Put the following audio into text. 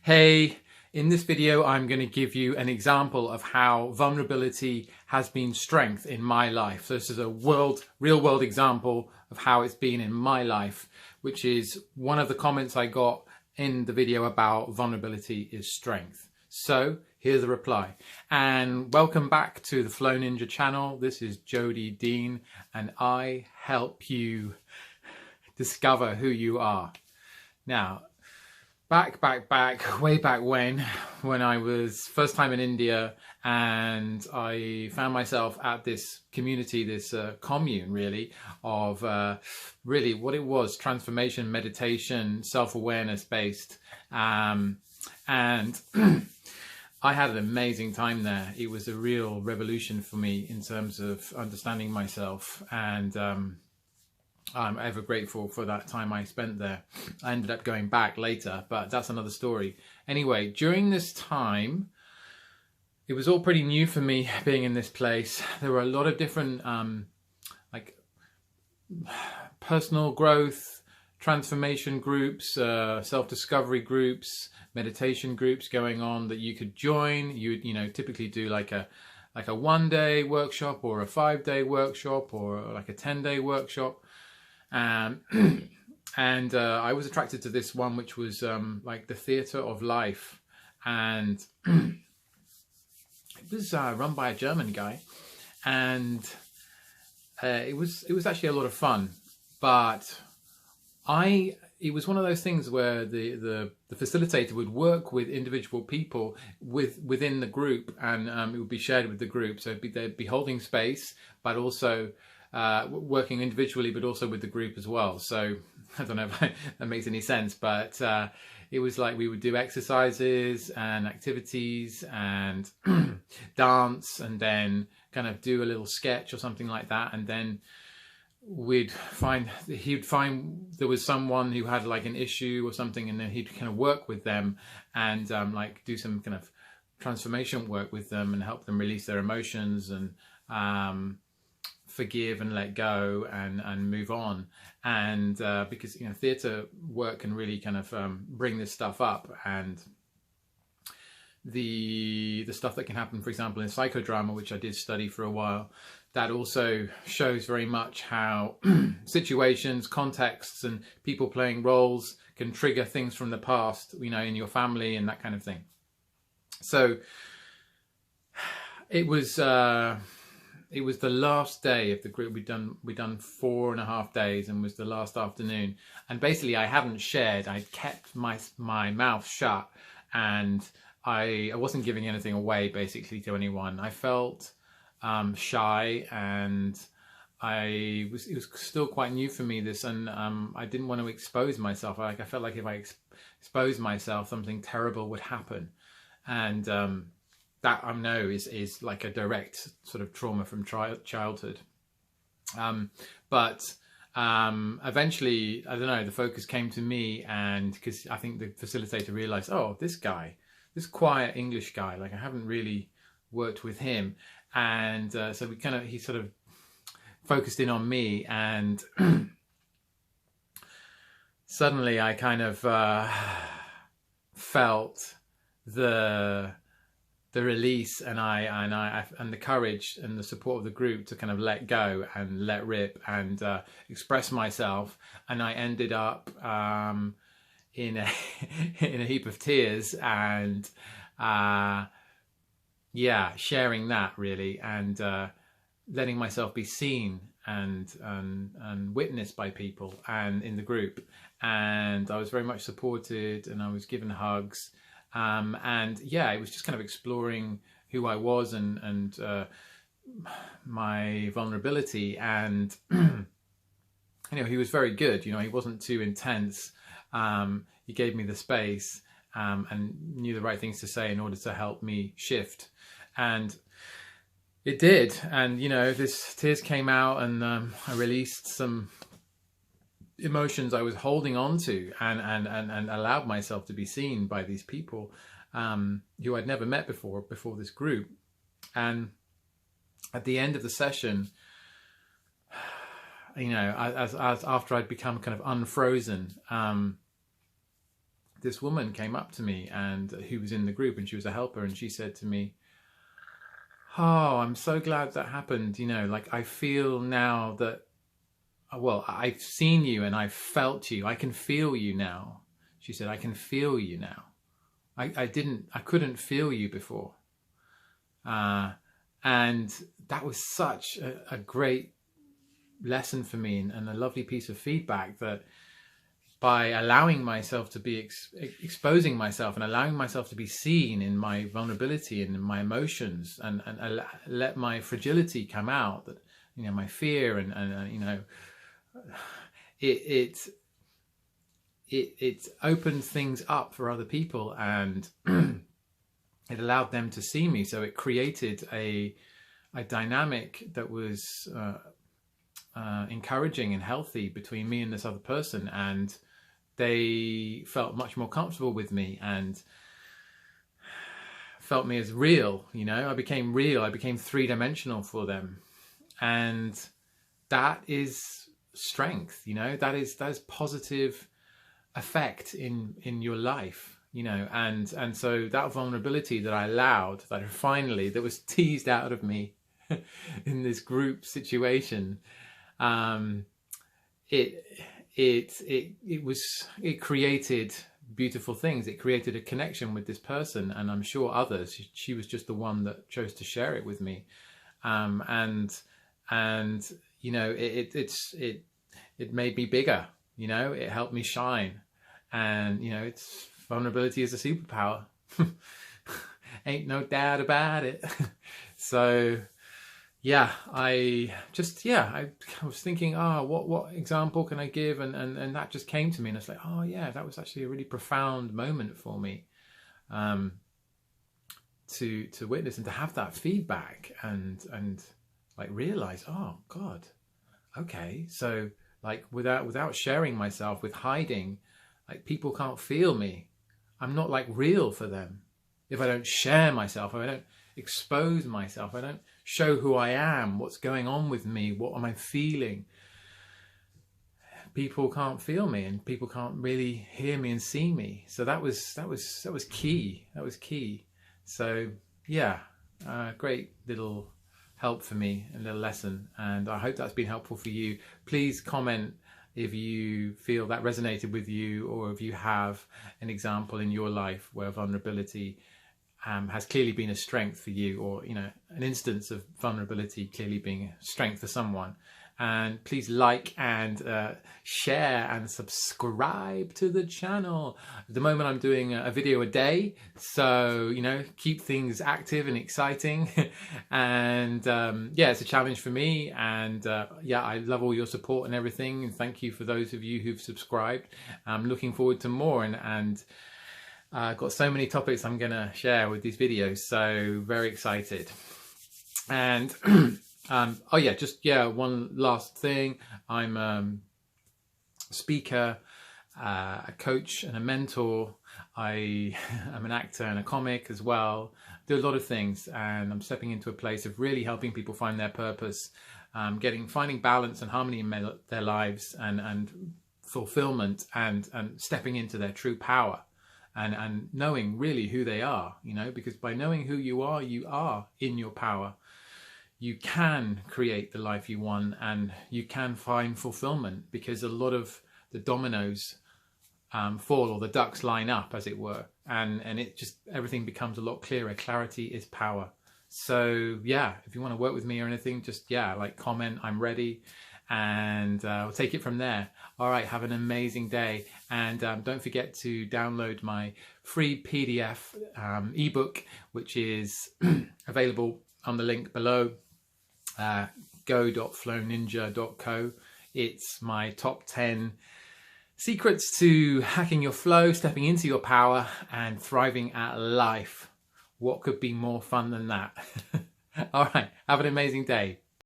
Hey, in this video, I'm going to give you an example of how vulnerability has been strength in my life. So this is a real world example of how it's been in my life, which is one of the comments I got in the video about vulnerability is strength. So here's the reply. And welcome back to the Flow Ninja channel. This is Jody Dean, and I help you discover who you are. Now, way back when I was first time in India, and I found myself at this community, this commune really, of really what it was, transformation, meditation, self-awareness based. And I had an amazing time there. It was a real revolution for me in terms of understanding myself, and I'm ever grateful for that time I spent there. I ended up going back later, but that's another story. Anyway, during this time, it was all pretty new for me being in this place. There were a lot of different like personal growth, transformation groups, self-discovery groups, meditation groups going on that you could join. You know, typically do like a 1-day workshop or a 5-day workshop or like a 10-day workshop. And I was attracted to this one, which was like the Theatre of Life, and it was run by a German guy, and it was actually a lot of fun. But it was one of those things where the facilitator would work with individual people within the group, and it would be shared with the group. So they'd be holding space, but also working individually, but also with the group as well. So I don't know if that makes any sense, but it was like we would do exercises and activities and dance, and then kind of do a little sketch or something like that, and then he'd find there was someone who had like an issue or something, and then he'd kind of work with them and like do some kind of transformation work with them and help them release their emotions and forgive and let go and move on. And because, you know, theatre work can really kind of bring this stuff up, and the stuff that can happen, for example, in psychodrama, which I did study for a while, that also shows very much how situations, contexts, and people playing roles can trigger things from the past, you know, in your family and that kind of thing. So it was the last day of the group. We'd done 4.5 days, and was the last afternoon. And basically, I hadn't shared. I'd kept my mouth shut, and I wasn't giving anything away basically to anyone. I felt shy, and it was still quite new for me, this, and I didn't want to expose myself. I felt like if I exposed myself, something terrible would happen, and that I know is like a direct sort of trauma from childhood. But eventually, I don't know, the focus came to me, and because I think the facilitator realized, oh, this guy, this quiet English guy, like I haven't really worked with him. And so he sort of focused in on me, and suddenly I kind of felt the release and the courage and the support of the group to kind of let go and let rip and express myself. And I ended up in a heap of tears, and yeah, sharing that really, and letting myself be seen and witnessed by people and in the group. And I was very much supported, and I was given hugs. And yeah, it was just kind of exploring who I was and my vulnerability. And you know, he was very good. You know, he wasn't too intense. He gave me the space and knew the right things to say in order to help me shift. And it did. And you know, this tears came out, and I released some emotions I was holding on to, and allowed myself to be seen by these people who I'd never met before this group. And at the end of the session, you know, as after I'd become kind of unfrozen, this woman came up to me, and who was in the group, and she was a helper, and she said to me, "Oh, I'm so glad that happened. You know, like I feel now that, well, I've seen you and I've felt you. I can feel you now." She said, "I can feel you now. I couldn't feel you before." And that was such a great lesson for me, and a lovely piece of feedback, that by allowing myself to be exposing myself and allowing myself to be seen in my vulnerability and in my emotions, and let my fragility come out, that, you know, my fear, and you know, it opened things up for other people, and it allowed them to see me. So it created a dynamic that was encouraging and healthy between me and this other person, and they felt much more comfortable with me and felt me as real. You know, I became real. I became three-dimensional for them, and that is strength. You know, that is positive effect in your life. You know, and so that vulnerability that I allowed, that was teased out of me in this group situation, it created beautiful things. It created a connection with this person, and I'm sure others. She was just the one that chose to share it with me, and you know, it made me bigger. You know, it helped me shine, and you know, vulnerability is a superpower. Ain't no doubt about it. So yeah, I was thinking, what example can I give? And that just came to me, and it's like, oh yeah, that was actually a really profound moment for me, to witness and to have that feedback, and like realize, oh God, okay, so like without sharing myself, with hiding, like people can't feel me. I'm not like real for them if I don't share myself, if I don't expose myself, I don't show who I am, what's going on with me, what am I feeling. People can't feel me, and people can't really hear me and see me. So that was key. That was key. So yeah, great little help for me, a little lesson, and I hope that's been helpful for you. Please comment if you feel that resonated with you, or if you have an example in your life where vulnerability has clearly been a strength for you, or you know, an instance of vulnerability clearly being a strength for someone. And please like and share and subscribe to the channel. At the moment I'm doing a video a day, so you know, keep things active and exciting. And yeah, it's a challenge for me, and yeah, I love all your support and everything, and thank you for those of you who've subscribed. I'm looking forward to more, and I've got so many topics I'm gonna share with these videos, so very excited. And oh yeah, one last thing. I'm a speaker, a coach and a mentor. I am an actor and a comic as well. Do a lot of things, and I'm stepping into a place of really helping people find their purpose, finding balance and harmony in their lives, and fulfillment, and stepping into their true power, and knowing really who they are, you know, because by knowing who you are in your power. You can create the life you want, and you can find fulfillment, because a lot of the dominoes fall, or the ducks line up, as it were, and it just, everything becomes a lot clearer. Clarity is power. So yeah, if you want to work with me or anything, just like comment, I'm ready, and we'll take it from there. All right, have an amazing day, and don't forget to download my free PDF ebook, which is available on the link below. Go.flowninja.co. It's my top 10 secrets to hacking your flow, stepping into your power, and thriving at life. What could be more fun than that? All right, have an amazing day.